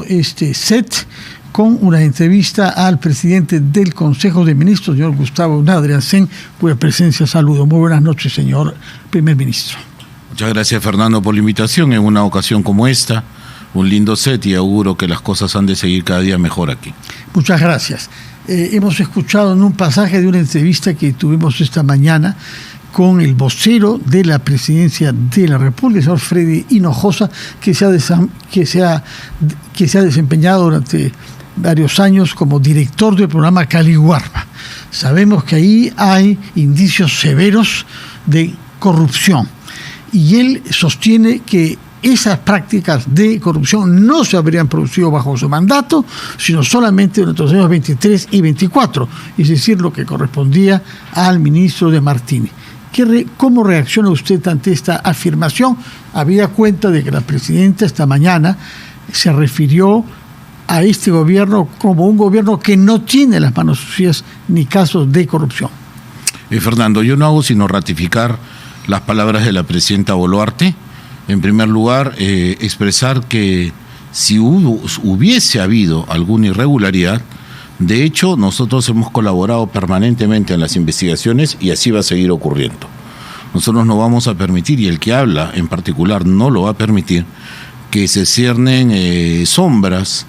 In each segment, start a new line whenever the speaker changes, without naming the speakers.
este set con una entrevista al presidente del Consejo de Ministros, señor Gustavo Nadriancén, cuya presencia saludo. Muy buenas noches, señor primer ministro.
Muchas gracias, Fernando, por la invitación en una ocasión como esta. Un lindo set y auguro que las cosas han de seguir cada día mejor aquí.
Muchas gracias. Hemos escuchado en un pasaje de una entrevista que tuvimos esta mañana con el vocero de la Presidencia de la República, el señor Freddy Hinojosa, que se ha desempeñado durante varios años como director del programa Caliguarma. Sabemos que ahí hay indicios severos de corrupción y él sostiene que esas prácticas de corrupción no se habrían producido bajo su mandato, sino solamente durante los años 23 y 24, es decir, lo que correspondía al ministro de Martínez. ¿Cómo reacciona usted ante esta afirmación? Habida cuenta de que la presidenta esta mañana se refirió a este gobierno como un gobierno que no tiene las manos sucias ni casos de corrupción.
Fernando, yo no hago sino ratificar las palabras de la presidenta Boluarte. En primer lugar, expresar que si hubiese habido alguna irregularidad, de hecho, nosotros hemos colaborado permanentemente en las investigaciones y así va a seguir ocurriendo. Nosotros no vamos a permitir, y el que habla en particular no lo va a permitir, que se ciernen sombras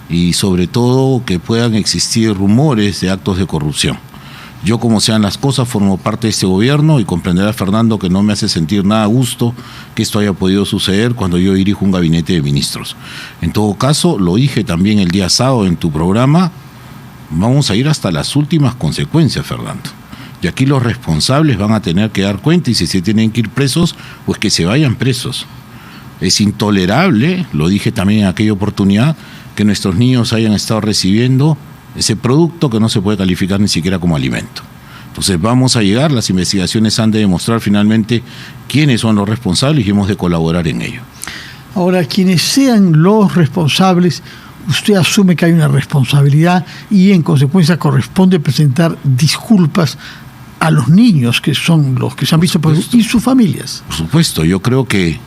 y sobre todo que puedan existir rumores de actos de corrupción. Yo, como sean las cosas, formo parte de este gobierno y comprenderá, Fernando, que no me hace sentir nada a gusto que esto haya podido suceder cuando yo dirijo un gabinete de ministros. En todo caso, lo dije también el día sábado en tu programa, vamos a ir hasta las últimas consecuencias, Fernando. Y aquí los responsables van a tener que dar cuenta y si se tienen que ir presos, pues que se vayan presos. Es intolerable, lo dije también en aquella oportunidad, que nuestros niños hayan estado recibiendo ese producto que no se puede calificar ni siquiera como alimento. Entonces vamos a llegar, las investigaciones han de demostrar finalmente quiénes son los responsables y hemos de colaborar en ello.
Ahora, quienes sean los responsables, usted asume que hay una responsabilidad y en consecuencia corresponde presentar disculpas a los niños que son los que se han visto y sus familias.
Por supuesto, yo creo que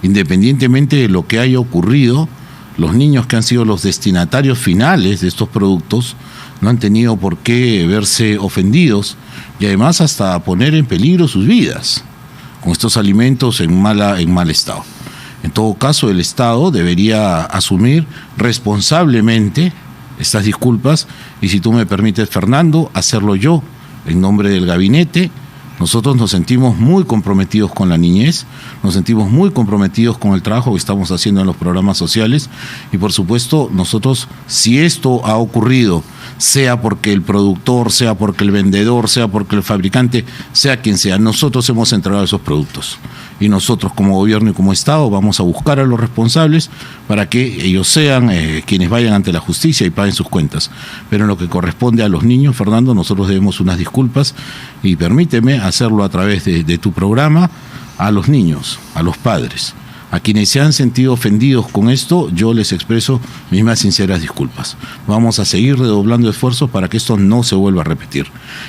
independientemente de lo que haya ocurrido, los niños que han sido los destinatarios finales de estos productos no han tenido por qué verse ofendidos y además hasta poner en peligro sus vidas con estos alimentos en mal estado. En todo caso, el Estado debería asumir responsablemente estas disculpas y, si tú me permites, Fernando, hacerlo yo en nombre del gabinete. Nosotros nos sentimos muy comprometidos con la niñez, nos sentimos muy comprometidos con el trabajo que estamos haciendo en los programas sociales y, por supuesto, nosotros, si esto ha ocurrido, sea porque el productor, sea porque el vendedor, sea porque el fabricante, sea quien sea, nosotros hemos entregado esos productos. Y nosotros como gobierno y como Estado vamos a buscar a los responsables para que ellos sean quienes vayan ante la justicia y paguen sus cuentas. Pero en lo que corresponde a los niños, Fernando, nosotros debemos unas disculpas y permíteme hacerlo a través de tu programa a los niños, a los padres. A quienes se han sentido ofendidos con esto, yo les expreso mis más sinceras disculpas. Vamos a seguir redoblando esfuerzos para que esto no se vuelva a repetir.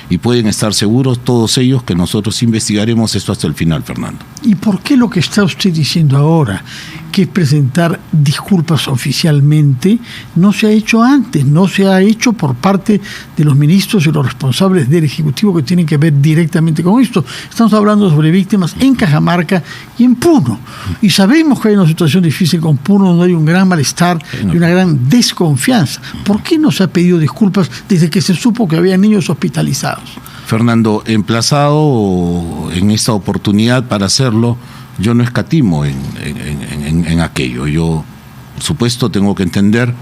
Y pueden estar seguros todos ellos que nosotros investigaremos esto hasta el final, Fernando.
¿Y por qué lo que está usted diciendo ahora, que es presentar disculpas oficialmente, no se ha hecho antes, no se ha hecho por parte de los ministros y los responsables del Ejecutivo que tienen que ver directamente con esto? Estamos hablando sobre víctimas en Cajamarca y en Puno. Y sabemos que hay una situación difícil con Puno, donde hay un gran malestar y una gran desconfianza. ¿Por qué no se ha pedido disculpas desde que se supo que había niños hospitalizados?
Fernando, emplazado en esta oportunidad para hacerlo, yo no escatimo en aquello. Yo, por supuesto, tengo que entender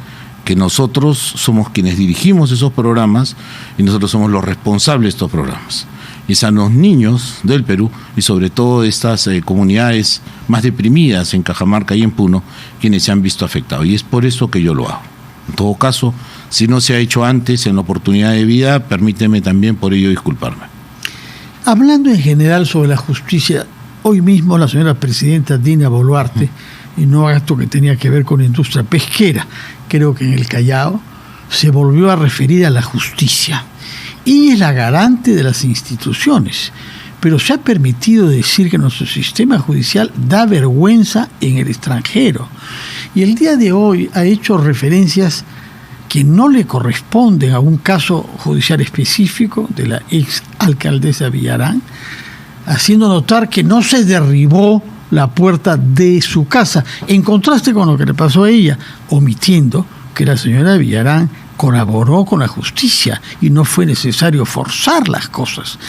que nosotros somos quienes dirigimos esos programas y nosotros somos los responsables de estos programas. Y son los niños del Perú y sobre todo de estas comunidades más deprimidas en Cajamarca y en Puno quienes se han visto afectados. Y es por eso que yo lo hago. En todo caso, si no se ha hecho antes en la oportunidad de vida, permíteme también por ello disculparme.
Hablando en general sobre la justicia, hoy mismo la señora presidenta Dina Boluarte, en un acto que tenía que ver con la industria pesquera, creo que en el Callao, se volvió a referir a la justicia. Y es la garante de las instituciones. Pero se ha permitido decir que nuestro sistema judicial da vergüenza en el extranjero. y el día de hoy ha hecho referencias que no le corresponden a un caso judicial específico de la ex alcaldesa Villarán, haciendo notar que no se derribó la puerta de su casa, en contraste con lo que le pasó a ella, omitiendo que la señora Villarán colaboró con la justicia y no fue necesario forzar las cosas,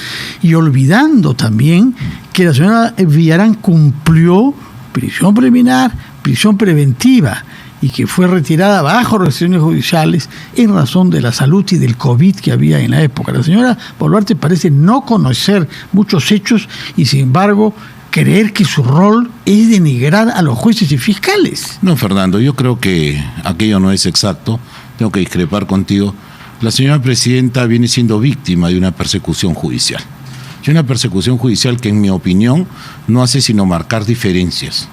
y olvidando también que la señora Villarán cumplió prisión preliminar, prisión preventiva, y que fue retirada bajo restricciones judiciales en razón de la salud y del COVID que había en la época. La señora Boluarte parece no conocer muchos hechos y, sin embargo, creer que su rol es denigrar a los jueces y fiscales.
No, Fernando, yo creo que aquello no es exacto. Tengo que discrepar contigo. La señora presidenta viene siendo víctima de una persecución judicial. Y una persecución judicial que, en mi opinión, no hace sino marcar diferencias.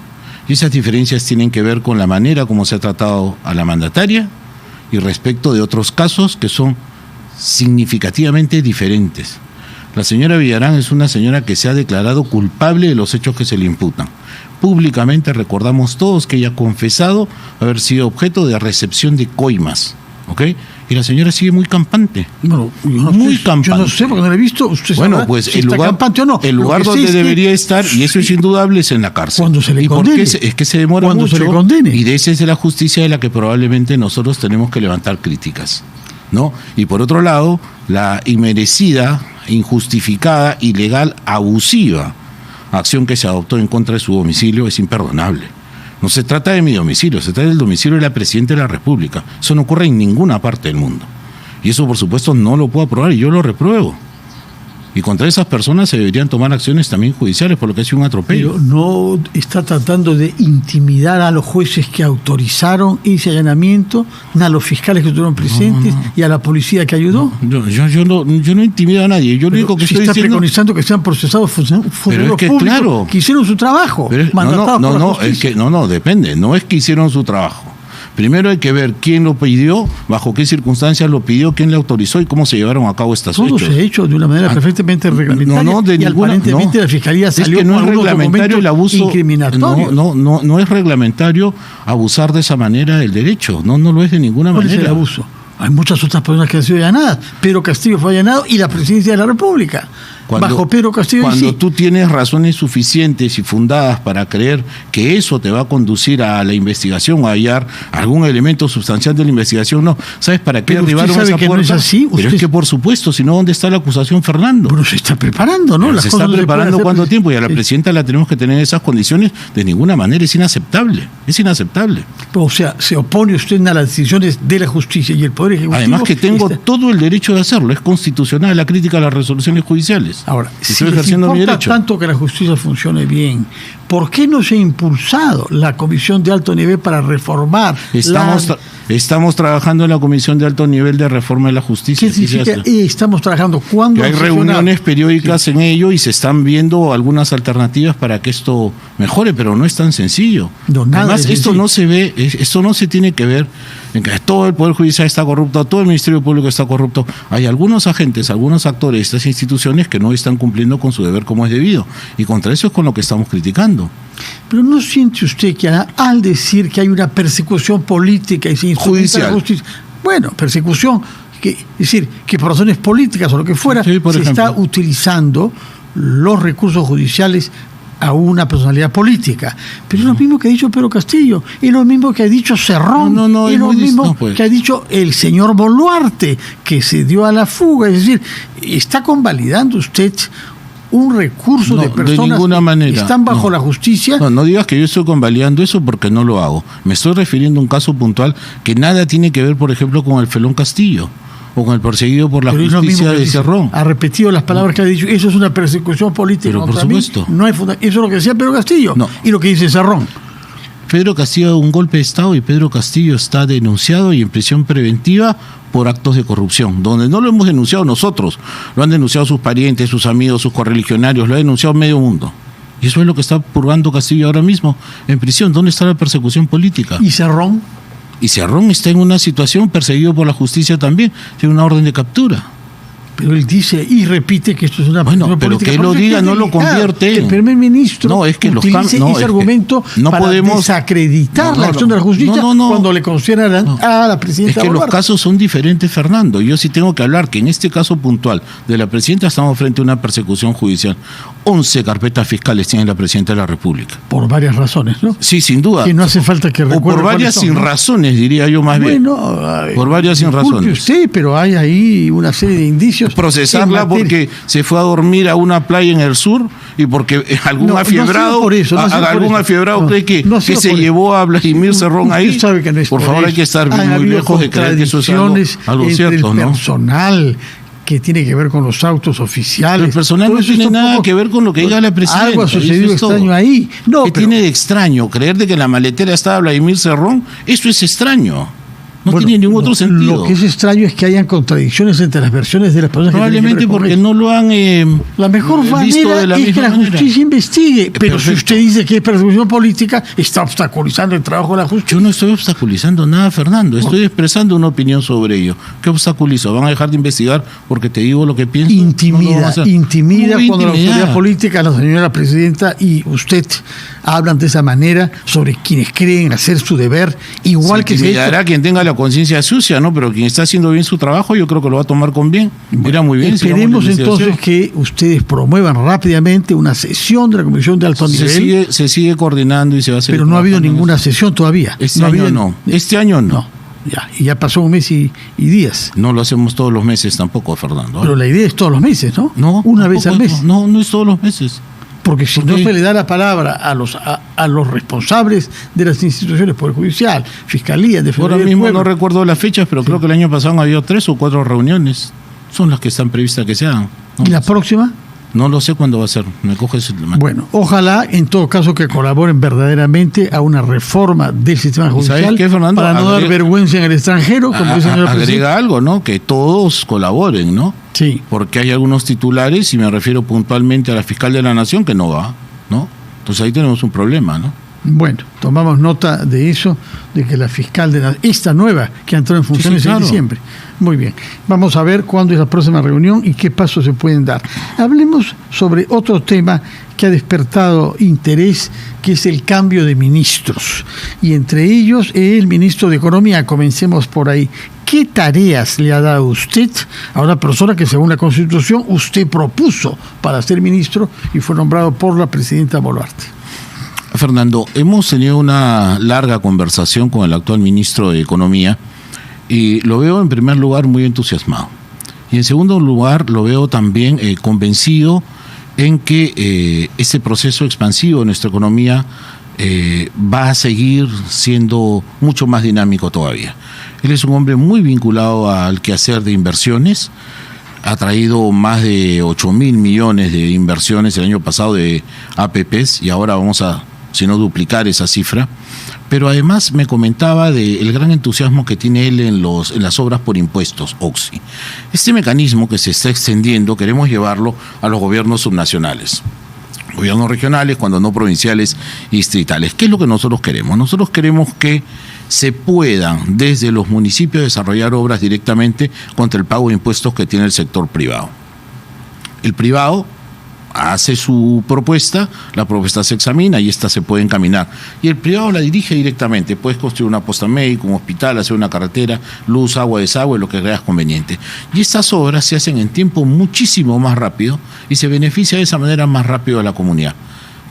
Y esas diferencias tienen que ver con la manera como se ha tratado a la mandataria y respecto de otros casos que son significativamente diferentes. La señora Villarán es una señora que se ha declarado culpable de los hechos que se le imputan. Públicamente recordamos todos que ella ha confesado haber sido objeto de recepción de coimas, ¿ok? Y la señora sigue muy campante.
Bueno,
Campante.
Yo no sé, porque no la he visto. Usted
bueno, pues
si
el
está
lugar,
campante o no.
el lugar donde debería estar, y eso es indudable, es en la cárcel.
Cuando se le
¿Y
condene?
por qué? Es que se demora
Cuando
mucho.
se le condene.
Y de esa es la justicia de la que probablemente nosotros tenemos que levantar críticas, ¿no? Y por otro lado, la inmerecida, injustificada, ilegal, abusiva acción que se adoptó en contra de su domicilio es imperdonable. No se trata de mi domicilio, se trata del domicilio de la Presidenta de la República. Eso no ocurre en ninguna parte del mundo. Y eso, por supuesto, no lo puedo aprobar y yo lo repruebo. Y contra esas personas se deberían tomar acciones también judiciales por lo que ha sido un atropello.
Pero no está tratando de intimidar a los jueces que autorizaron ese allanamiento, ni a los fiscales que estuvieron presentes y a la policía que ayudó.
Yo no intimido a nadie. Yo lo único que
si
estoy
está
diciendo...
preconizando que sean procesados funcionarios
que,
públicos
claro,
que hicieron su trabajo.
Depende. No es que hicieron su trabajo. Primero hay que ver quién lo pidió, bajo qué circunstancias lo pidió, quién le autorizó y cómo se llevaron a cabo estas hechos.
Todo se ha hecho de una manera perfectamente reglamentaria. Aparentemente la Fiscalía salió
es que no
con
es
algunos
reglamentario el abuso
incriminatorios.
No es reglamentario abusar de esa manera del derecho. No lo es de ninguna manera.
¿Cuál es el abuso? Hay muchas otras personas que han sido allanadas. Pedro Castillo fue allanado y la Presidencia de la República. Bajo Pedro Castillo.
Cuando tú tienes razones suficientes y fundadas para creer que eso te va a conducir a la investigación o a hallar algún elemento sustancial de la investigación, no. ¿Sabes para qué derribaron esa puerta?
No es así.
Pero es que, por supuesto, si no, ¿dónde está la acusación, Fernando?
Bueno, se está preparando, ¿no?
Se está preparando cuánto tiempo, y a la presidenta la tenemos que tener en esas condiciones. De ninguna manera es inaceptable. Es inaceptable.
O sea, se opone usted a las decisiones de la justicia y el Poder Ejecutivo.
Además que tengo todo el derecho de hacerlo. Es constitucional la crítica a las resoluciones judiciales.
Ahora,
si les importa
tanto que la justicia funcione bien, ¿por qué no se ha impulsado la comisión de alto nivel para reformar?
Estamos trabajando en la comisión de alto nivel de reforma de la justicia.
¿Qué significa? Estamos trabajando. ¿Cuándo?
Hay reuniones periódicas en ello y se están viendo algunas alternativas para que esto mejore, pero no es tan sencillo. Además, esto no se ve, esto no se tiene que ver en que todo el Poder Judicial está corrupto, todo el Ministerio Público está corrupto. Hay algunos agentes, algunos actores de estas instituciones que no están cumpliendo con su deber como es debido. Y contra eso es con lo que estamos criticando.
Pero ¿no siente usted que al decir que hay una persecución política y se instrumenta la justicia, bueno, persecución, es decir, que por razones políticas o lo que fuera, está utilizando los recursos judiciales a una personalidad política? Pero es lo mismo que ha dicho Pedro Castillo, es lo mismo que ha dicho Cerrón, es lo mismo que ha dicho el señor Boluarte, que se dio a la fuga. Es decir, está convalidando usted un recurso de personas que están bajo la justicia.
No digas que yo estoy convalidando eso, porque no lo hago. Me estoy refiriendo a un caso puntual que nada tiene que ver, por ejemplo, con el felón Castillo o con el perseguido por la justicia de Cerrón.
Ha repetido las palabras que ha dicho. Eso es una persecución política.
Pero por supuesto.
No hay eso es lo que decía Pedro Castillo y lo que dice Cerrón.
Pedro Castillo un golpe de Estado y Pedro Castillo está denunciado y en prisión preventiva por actos de corrupción, donde no lo hemos denunciado nosotros, lo han denunciado sus parientes, sus amigos, sus correligionarios, lo ha denunciado medio mundo. Y eso es lo que está purgando Castillo ahora mismo en prisión. ¿Dónde está la persecución política?
¿Y Cerrón?
Y Cerrón está en una situación perseguido por la justicia también, tiene una orden de captura.
Pero él dice y repite que esto es una
bueno, pero que él lo diga no lo convierte.
Que el primer ministro utilice ese argumento para desacreditar la acción de la justicia cuando le consideran a la presidenta.
Es que los casos son diferentes, Fernando. Yo sí tengo que hablar que en este caso puntual de la presidenta estamos frente a una persecución judicial. 11 carpetas fiscales tiene la presidenta de la República.
Por varias razones, ¿no?
Sí, sin duda.
Que no hace falta que recuerde.
O por varias sin razones, diría yo más bien. Por varias sin razones.
Usted, pero hay ahí una serie de indicios.
Procesarla porque se fue a dormir a una playa en el sur y porque algún afiebrado cree que se llevó a Vladimir Cerrón ahí.
Sabe que no es
por favor, hay que estar muy lejos de creer que eso es algo cierto,
el personal que tiene que ver con los autos oficiales.
El personal no tiene nada que ver con lo que diga la presidenta.
Algo ha sucedido extraño ahí.
¿Qué tiene de extraño? Creer de que en la maletera estaba Vladimir Cerrón, eso es extraño. No tiene ningún otro sentido.
Lo que es extraño es que hayan contradicciones entre las versiones de las personas.
Probablemente porque no lo han
la mejor manera es que la justicia investigue. Pero si usted dice que es persecución política, está obstaculizando el trabajo de la justicia.
Yo no estoy obstaculizando nada, Fernando. Estoy expresando una opinión sobre ello. ¿Qué obstaculizo? ¿Van a dejar de investigar porque te digo lo que pienso?
Intimida cuando la autoridad política, la señora presidenta y usted hablan de esa manera sobre quienes creen hacer su deber, igual que se
intimidará quien tenga la conciencia sucia, ¿no? Pero quien está haciendo bien su trabajo, yo creo que lo va a tomar con bien. Mira, muy bien.
Esperemos entonces que ustedes promuevan rápidamente una sesión de la Comisión de Alto Nivel.
Se sigue coordinando y se va a hacer.
Pero no ha habido ninguna sesión todavía.
Este año no.
Ya pasó un mes y días.
No lo hacemos todos los meses tampoco, Fernando.
Pero la idea es todos los meses, ¿no? Una vez al mes.
No es todos los meses.
Porque si no se le da la palabra a los responsables de las instituciones, Poder Judicial, Fiscalía, Defensoría
del Pueblo.
Ahora mismo
no recuerdo las fechas, pero creo que el año pasado había 3 o 4 reuniones. Son las que están previstas que se hagan.
¿Y la próxima?
No lo sé cuándo va a ser. Me coges el mano.
Bueno, ojalá en todo caso que colaboren verdaderamente a una reforma del sistema judicial
qué, Fernando?
Para no dar vergüenza en el extranjero, como dice el señor presidente.
Agrega algo, ¿no? Que todos colaboren, ¿no?
Sí.
Porque hay algunos titulares, y me refiero puntualmente a la fiscal de la Nación, que no va, ¿no? Entonces ahí tenemos un problema, ¿no?
Bueno, tomamos nota de eso, de que la fiscal de esta nueva que entró en funciones en diciembre. Muy bien, vamos a ver cuándo es la próxima reunión y qué pasos se pueden dar. Hablemos sobre otro tema que ha despertado interés, que es el cambio de ministros. Y entre ellos el ministro de Economía. Comencemos por ahí. ¿Qué tareas le ha dado usted a una persona que, según la Constitución, usted propuso para ser ministro y fue nombrado por la presidenta Boluarte?
Fernando, hemos tenido una larga conversación con el actual ministro de Economía y lo veo en primer lugar muy entusiasmado. Y en segundo lugar lo veo también convencido en que ese proceso expansivo de nuestra economía va a seguir siendo mucho más dinámico todavía. Él es un hombre muy vinculado al quehacer de inversiones. Ha traído más de 8.000 millones de inversiones el año pasado de APPs y ahora vamos a, si no, duplicar esa cifra. Pero además me comentaba del gran entusiasmo que tiene él en las obras por impuestos, OXI. Este mecanismo que se está extendiendo queremos llevarlo a los gobiernos subnacionales. Gobiernos regionales, cuando no provinciales y distritales. ¿Qué es lo que nosotros queremos? Nosotros queremos que se puedan desde los municipios desarrollar obras directamente contra el pago de impuestos que tiene el sector privado. El privado hace su propuesta, la propuesta se examina y esta se puede encaminar. Y el privado la dirige directamente. Puedes construir una posta médica, un hospital, hacer una carretera, luz, agua, desagüe, lo que creas conveniente. Y estas obras se hacen en tiempo muchísimo más rápido y se beneficia de esa manera más rápido a la comunidad.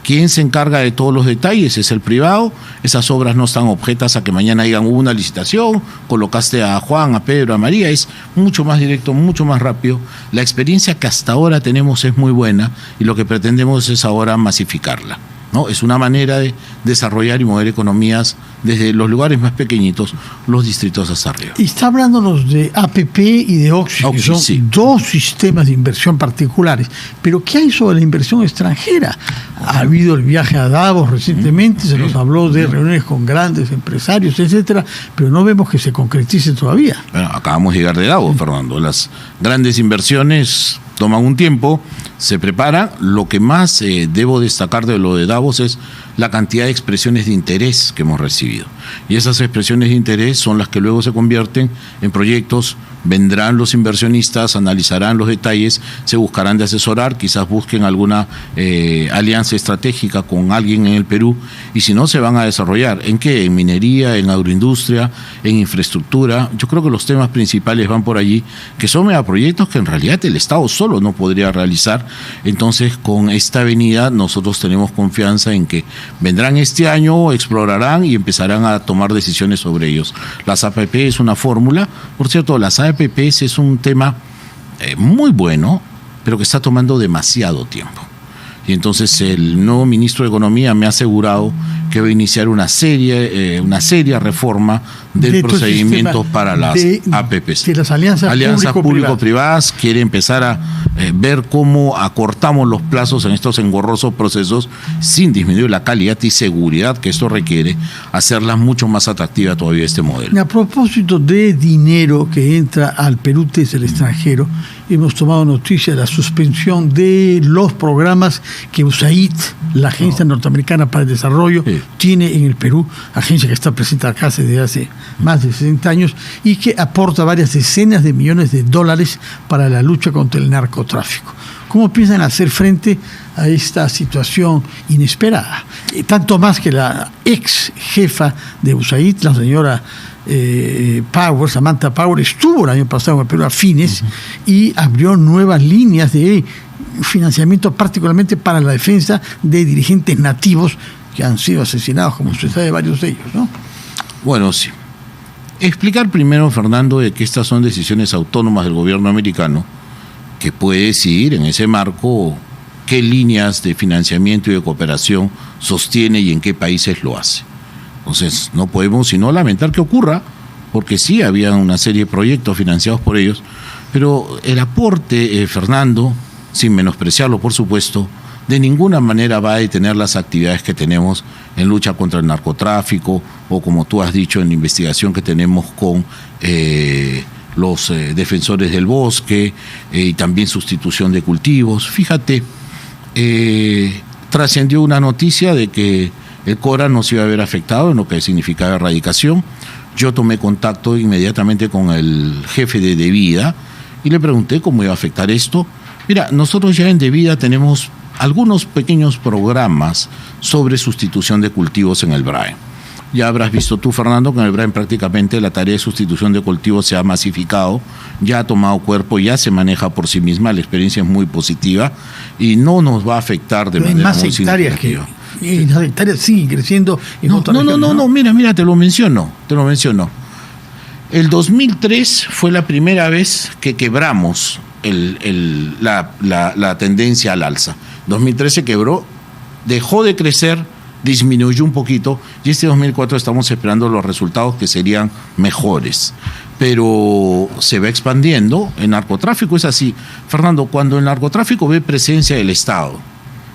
¿Quién se encarga de todos los detalles? Es el privado. Esas obras no están objetas a que mañana digan hubo una licitación, colocaste a Juan, a Pedro, a María. Es mucho más directo, mucho más rápido. La experiencia que hasta ahora tenemos es muy buena y lo que pretendemos es ahora masificarla, ¿no? Es una manera de desarrollar y mover economías desde los lugares más pequeñitos, los distritos hasta arriba.
Y está hablándonos de APP y de OXI, que son dos sistemas de inversión particulares. Pero ¿qué hay sobre la inversión extranjera? Ha habido el viaje a Davos recientemente, se nos habló de reuniones con grandes empresarios, etcétera, pero no vemos que se concretice todavía.
Bueno, acabamos de llegar de Davos, Fernando. Las grandes inversiones toman un tiempo, se preparan. Lo que más debo destacar de lo de Davos es la cantidad de expresiones de interés que hemos recibido. Y esas expresiones de interés son las que luego se convierten en proyectos. Vendrán los inversionistas, analizarán los detalles, se buscarán de asesorar, quizás busquen alguna alianza estratégica con alguien en el Perú, y si no, se van a desarrollar. ¿En qué? En minería, en agroindustria, en infraestructura. Yo creo que los temas principales van por allí, que son megaproyectos que en realidad el Estado solo no podría realizar. Entonces, con esta avenida nosotros tenemos confianza en que vendrán este año, explorarán y empezarán a tomar decisiones sobre ellos. Las APP es una fórmula. Por cierto, las APPs es un tema muy bueno, pero que está tomando demasiado tiempo. Y entonces el nuevo ministro de Economía me ha asegurado que va a iniciar una seria reforma del procedimiento para las APPs.
De las alianzas
público-privadas. Quiere empezar a ver cómo acortamos los plazos en estos engorrosos procesos sin disminuir la calidad y seguridad que esto requiere, hacerlas mucho más atractiva todavía este modelo.
A propósito de dinero que entra al Perú desde el extranjero, hemos tomado noticia de la suspensión de los programas que USAID, la Agencia Norteamericana para el Desarrollo, tiene en el Perú, agencia que está presente acá desde hace más de 60 años y que aporta varias decenas de millones de dólares para la lucha contra el narcotráfico. ¿Cómo piensan hacer frente a esta situación inesperada? Tanto más que la ex jefa de USAID, la señora Samantha Power, estuvo el año pasado en el Perú a fines y abrió nuevas líneas de financiamiento, particularmente para la defensa de dirigentes nativos que han sido asesinados, como usted sabe, varios de ellos, ¿no?
Bueno, sí. Explicar primero, Fernando, de que estas son decisiones autónomas del gobierno americano, que puede decidir en ese marco qué líneas de financiamiento y de cooperación sostiene y en qué países lo hace. Entonces, no podemos sino lamentar que ocurra, porque sí había una serie de proyectos financiados por ellos, pero el aporte, Fernando, sin menospreciarlo, por supuesto, de ninguna manera va a detener las actividades que tenemos en lucha contra el narcotráfico o, como tú has dicho, en la investigación que tenemos con los defensores del bosque y también sustitución de cultivos. Fíjate, trascendió una noticia de que el CORA no se iba a ver afectado en lo que significaba erradicación. Yo tomé contacto inmediatamente con el jefe de Devida y le pregunté cómo iba a afectar esto. Mira, nosotros ya en Devida tenemos algunos pequeños programas sobre sustitución de cultivos en el BRAE. Ya habrás visto tú, Fernando, que en el BRAE prácticamente la tarea de sustitución de cultivos se ha masificado, ya ha tomado cuerpo, ya se maneja por sí misma, la experiencia es muy positiva y no nos va a afectar de manera muy significativa.
Y las hectáreas siguen creciendo en otras regiones.
No, mira, te lo menciono. El 2003 fue la primera vez que quebramos la tendencia al alza. 2013 se quebró, dejó de crecer, disminuyó un poquito y este 2004 estamos esperando los resultados que serían mejores. Pero se va expandiendo. El narcotráfico es así. Fernando, cuando el narcotráfico ve presencia del Estado,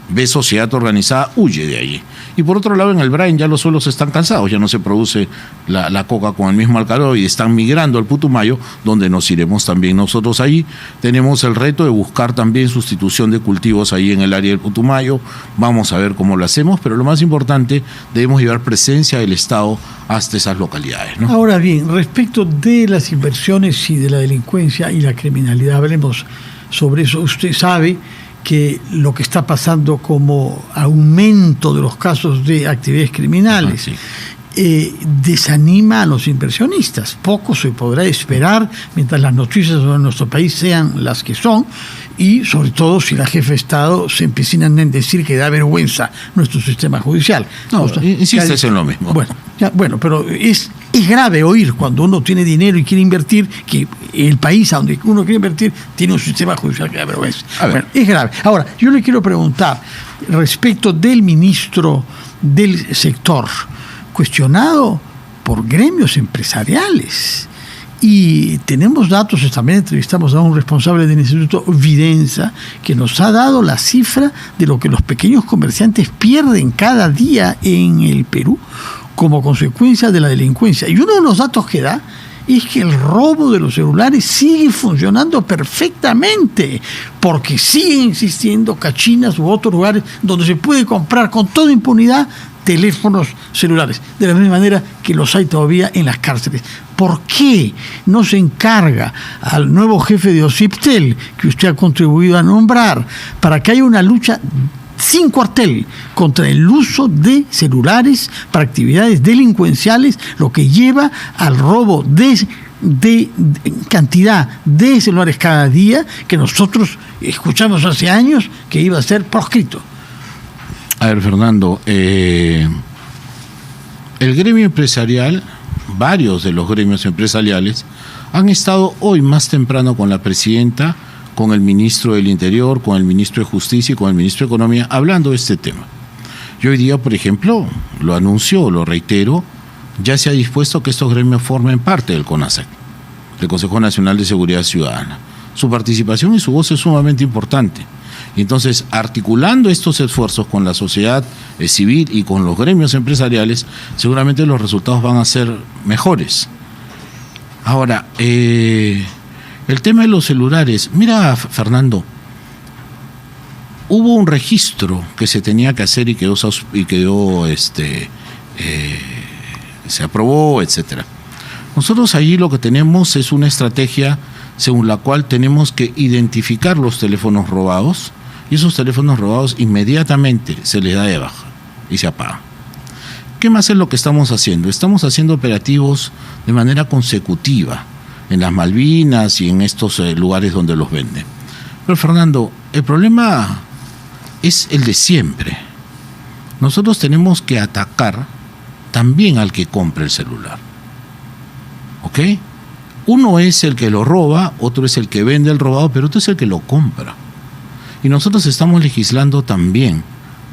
ve sociedad organizada, huye de allí. Y por otro lado, en el Brain ya los suelos están cansados, ya no se produce la coca con el mismo alcaloide y están migrando al Putumayo, donde nos iremos también nosotros allí. Tenemos el reto de buscar también sustitución de cultivos ahí en el área del Putumayo. Vamos a ver cómo lo hacemos, pero lo más importante, debemos llevar presencia del Estado hasta esas localidades, ¿no?
Ahora bien, respecto de las inversiones y de la delincuencia y la criminalidad, hablemos sobre eso. Usted sabe que lo que está pasando como aumento de los casos de actividades criminales desanima a los inversionistas. Poco se podrá esperar mientras las noticias sobre nuestro país sean las que son y sobre todo si la jefa de Estado se empecinan en decir que da vergüenza nuestro sistema judicial.
No, insistes en lo mismo.
Bueno, pero es grave oír cuando uno tiene dinero y quiere invertir, que el país a donde uno quiere invertir tiene un sistema judicial que da vergüenza. Bueno, es grave. Ahora, yo le quiero preguntar respecto del ministro del sector, cuestionado por gremios empresariales. Y tenemos datos, también entrevistamos a un responsable del Instituto Videnza, que nos ha dado la cifra de lo que los pequeños comerciantes pierden cada día en el Perú como consecuencia de la delincuencia. Y uno de los datos que da es que el robo de los celulares sigue funcionando perfectamente, porque siguen existiendo cachinas u otros lugares donde se puede comprar con toda impunidad teléfonos celulares, de la misma manera que los hay todavía en las cárceles. ¿Por qué no se encarga al nuevo jefe de OCIPTEL, que usted ha contribuido a nombrar, para que haya una lucha sin cuartel contra el uso de celulares para actividades delincuenciales, lo que lleva al robo de cantidad de celulares cada día, que nosotros escuchamos hace años que iba a ser proscrito?
A ver, Fernando, el gremio empresarial, varios de los gremios empresariales, han estado hoy más temprano con la presidenta, con el ministro del Interior, con el ministro de Justicia y con el ministro de Economía, hablando de este tema. Y hoy día, por ejemplo, lo anunció, lo reitero, ya se ha dispuesto que estos gremios formen parte del CONASEC, del Consejo Nacional de Seguridad Ciudadana. Su participación y su voz es sumamente importante. Y entonces, articulando estos esfuerzos con la sociedad civil y con los gremios empresariales, seguramente los resultados van a ser mejores. Ahora, el tema de los celulares, mira, Fernando, hubo un registro que se tenía que hacer y quedó se aprobó, etcétera. Nosotros allí lo que tenemos es una estrategia según la cual tenemos que identificar los teléfonos robados, y esos teléfonos robados inmediatamente se les da de baja y se apagan. ¿Qué más es lo que estamos haciendo? Estamos haciendo operativos de manera consecutiva en las Malvinas y en estos lugares donde los venden. Pero Fernando, el problema es el de siempre. Nosotros tenemos que atacar también al que compra el celular. ¿Ok? Uno es el que lo roba, otro es el que vende el robado, pero otro es el que lo compra. Y nosotros estamos legislando también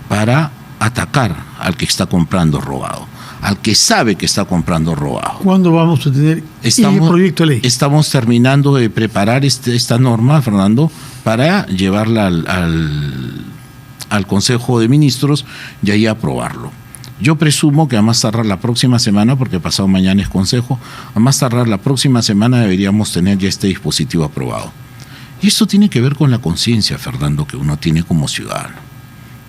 para atacar al que está comprando robado, al que sabe que está comprando robado.
¿Cuándo vamos a tener ese proyecto de ley? Estamos
terminando de preparar esta norma, Fernando, para llevarla al Consejo de Ministros y ahí aprobarlo. Yo presumo que a más tardar la próxima semana, porque pasado mañana es consejo, a más tardar la próxima semana deberíamos tener ya este dispositivo aprobado. Y esto tiene que ver con la conciencia, Fernando, que uno tiene como ciudadano.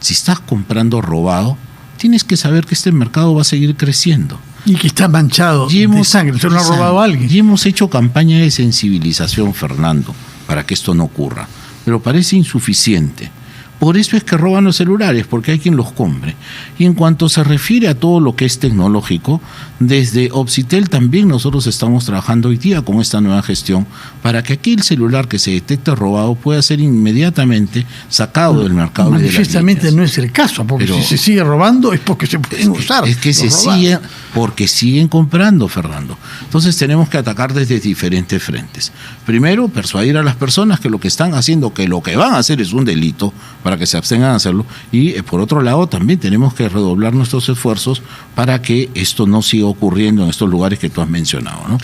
Si estás comprando robado, tienes que saber que este mercado va a seguir creciendo.
Y que está manchado de sangre, se lo ha robado a alguien.
Y hemos hecho campaña de sensibilización, Fernando, para que esto no ocurra. Pero parece insuficiente. Por eso es que roban los celulares, porque hay quien los compre. Y en cuanto se refiere a todo lo que es tecnológico, desde OPSITEL también nosotros estamos trabajando hoy día con esta nueva gestión para que aquel celular que se detecte robado pueda ser inmediatamente sacado del mercado.
Manifestamente no es el caso, porque si se sigue robando es porque se pueden usar.
Es que porque siguen comprando, Fernando. Entonces tenemos que atacar desde diferentes frentes. Primero, persuadir a las personas que lo que están haciendo, que lo que van a hacer es un delito, para que se abstengan a hacerlo. Y por otro lado, también tenemos que redoblar nuestros esfuerzos para que esto no siga ocurriendo en estos lugares que tú has mencionado, ¿no?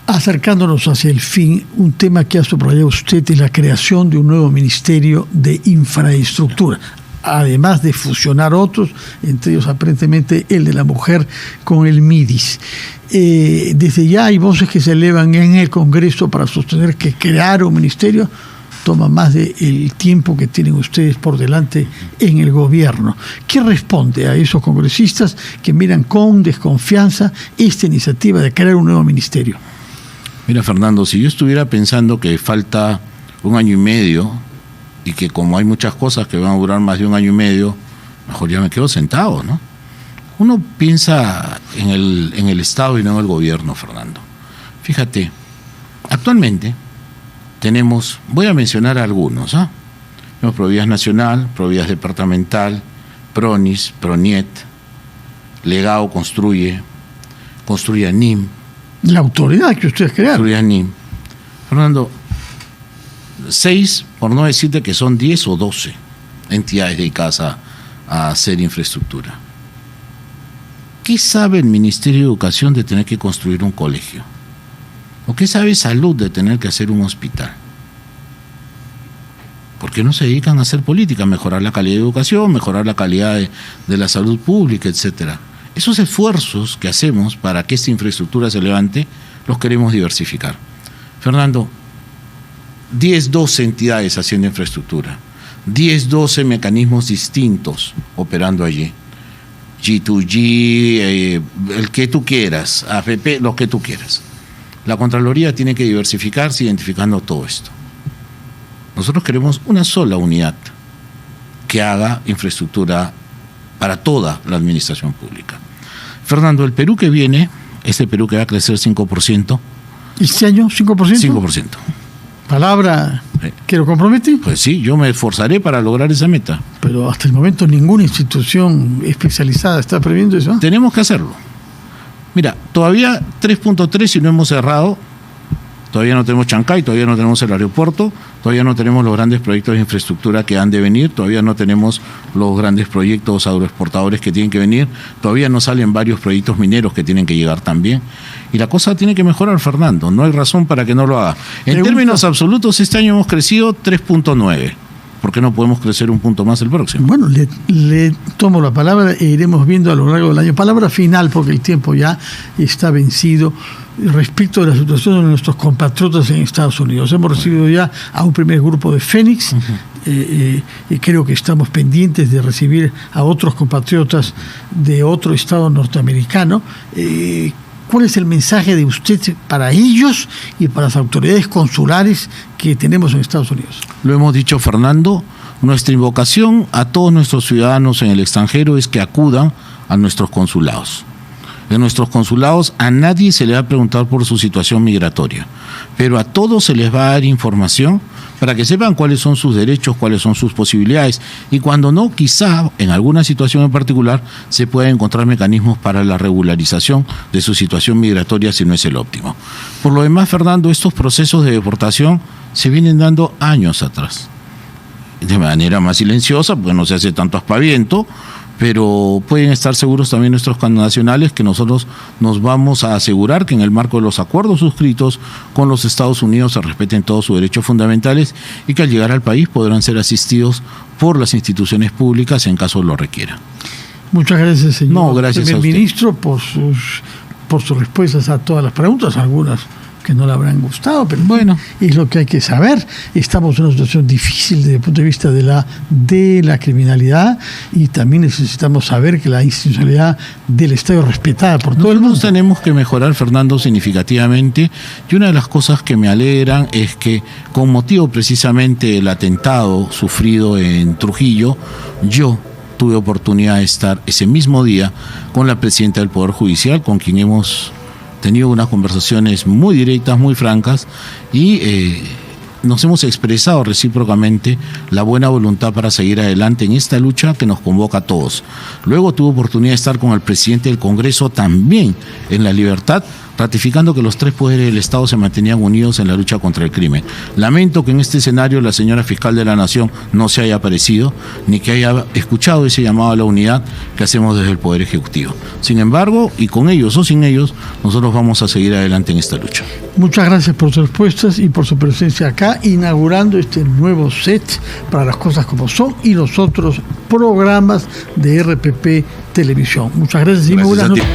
Acercándonos hacia el fin, un tema que ha subrayado usted es la creación de un nuevo Ministerio de Infraestructura, además de fusionar otros, entre ellos aparentemente el de la mujer con el MIDIS. Desde ya hay voces que se elevan en el Congreso para sostener que crear un ministerio toma más del tiempo que tienen ustedes por delante en el gobierno. ¿Qué responde a esos congresistas que miran con desconfianza esta iniciativa de crear un nuevo ministerio?
Mira, Fernando, si yo estuviera pensando que falta 1 año y medio y que como hay muchas cosas que van a durar más de 1 año y medio, mejor ya me quedo sentado, ¿no? Uno piensa en el Estado y no en el gobierno, Fernando. Fíjate, actualmente tenemos, voy a mencionar algunos, tenemos Provías Nacional, Provías Departamental, PRONIS, PRONIET, Legado Construye NIM.
La autoridad que ustedes crearon.
Construye NIM. Fernando, 6, por no decirte que son 10 o 12 entidades dedicadas a hacer infraestructura. ¿Qué sabe el Ministerio de Educación de tener que construir un colegio? ¿O qué sabe Salud de tener que hacer un hospital? ¿Por qué no se dedican a hacer política? Mejorar la calidad de educación, mejorar la calidad de la salud pública, etcétera. esos esfuerzos que hacemos para que esta infraestructura se levante, los queremos diversificar. Fernando, 10, 12 entidades haciendo infraestructura, 10, 12 mecanismos distintos operando allí. G2G, el que tú quieras, AFP, lo que tú quieras. La Contraloría tiene que diversificarse identificando todo esto. Nosotros queremos una sola unidad que haga infraestructura para toda la administración pública. Fernando, el Perú que viene, este Perú que va a crecer 5%.
¿Este año 5%?
5%.
¿Palabra que lo compromete?
Pues sí, yo me esforzaré para lograr esa meta.
Pero hasta el momento ninguna institución especializada está previendo eso.
Tenemos que hacerlo. Mira, todavía 3.3 y no hemos cerrado. Todavía no tenemos Chancay, todavía no tenemos el aeropuerto, todavía no tenemos los grandes proyectos de infraestructura que han de venir, todavía no tenemos los grandes proyectos agroexportadores que tienen que venir, todavía no salen varios proyectos mineros que tienen que llegar también. Y la cosa tiene que mejorar, Fernando, no hay razón para que no lo haga. En términos absolutos, este año hemos crecido 3.9. ¿Por qué no podemos crecer un punto más el próximo?
Bueno, le tomo la palabra e iremos viendo a lo largo del año. Palabra final, porque el tiempo ya está vencido. Respecto de la situación de nuestros compatriotas en Estados Unidos, hemos recibido ya a un primer grupo de Fénix. Y creo que estamos pendientes de recibir a otros compatriotas de otro estado norteamericano. ¿Cuál es el mensaje de usted para ellos y para las autoridades consulares que tenemos en Estados Unidos?
Lo hemos dicho, Fernando, nuestra invocación a todos nuestros ciudadanos en el extranjero es que acudan a nuestros consulados. En nuestros consulados a nadie se le va a preguntar por su situación migratoria, pero a todos se les va a dar información para que sepan cuáles son sus derechos, cuáles son sus posibilidades, y cuando no, quizá en alguna situación en particular se pueda encontrar mecanismos para la regularización de su situación migratoria si no es el óptimo. Por lo demás, Fernando, estos procesos de deportación se vienen dando años atrás, de manera más silenciosa, porque no se hace tanto aspaviento, pero pueden estar seguros también nuestros connacionales que nosotros nos vamos a asegurar que en el marco de los acuerdos suscritos con los Estados Unidos se respeten todos sus derechos fundamentales y que al llegar al país podrán ser asistidos por las instituciones públicas en caso lo requiera.
Muchas gracias, señor.
No, gracias
primer
a usted,
ministro, por sus respuestas a todas las preguntas, algunas que no le habrán gustado, pero bueno, es lo que hay que saber. Estamos en una situación difícil desde el punto de vista de la criminalidad, y también necesitamos saber que la institucionalidad del Estado es respetada por todo el mundo.
Tenemos que mejorar, Fernando, significativamente, y una de las cosas que me alegran es que con motivo precisamente del atentado sufrido en Trujillo, yo tuve oportunidad de estar ese mismo día con la presidenta del Poder Judicial, con quien hemos tenido unas conversaciones muy directas, muy francas, y nos hemos expresado recíprocamente la buena voluntad para seguir adelante en esta lucha que nos convoca a todos. Luego tuve oportunidad de estar con el presidente del Congreso también en La Libertad, ratificando que los tres poderes del Estado se mantenían unidos en la lucha contra el crimen. Lamento que en este escenario la señora fiscal de la Nación no se haya aparecido, ni que haya escuchado ese llamado a la unidad que hacemos desde el Poder Ejecutivo. Sin embargo, y con ellos o sin ellos, nosotros vamos a seguir adelante en esta lucha.
Muchas gracias por sus respuestas y por su presencia acá, inaugurando este nuevo set para Las Cosas Como Son y los otros programas de RPP Televisión. Muchas gracias y muy buenas noches.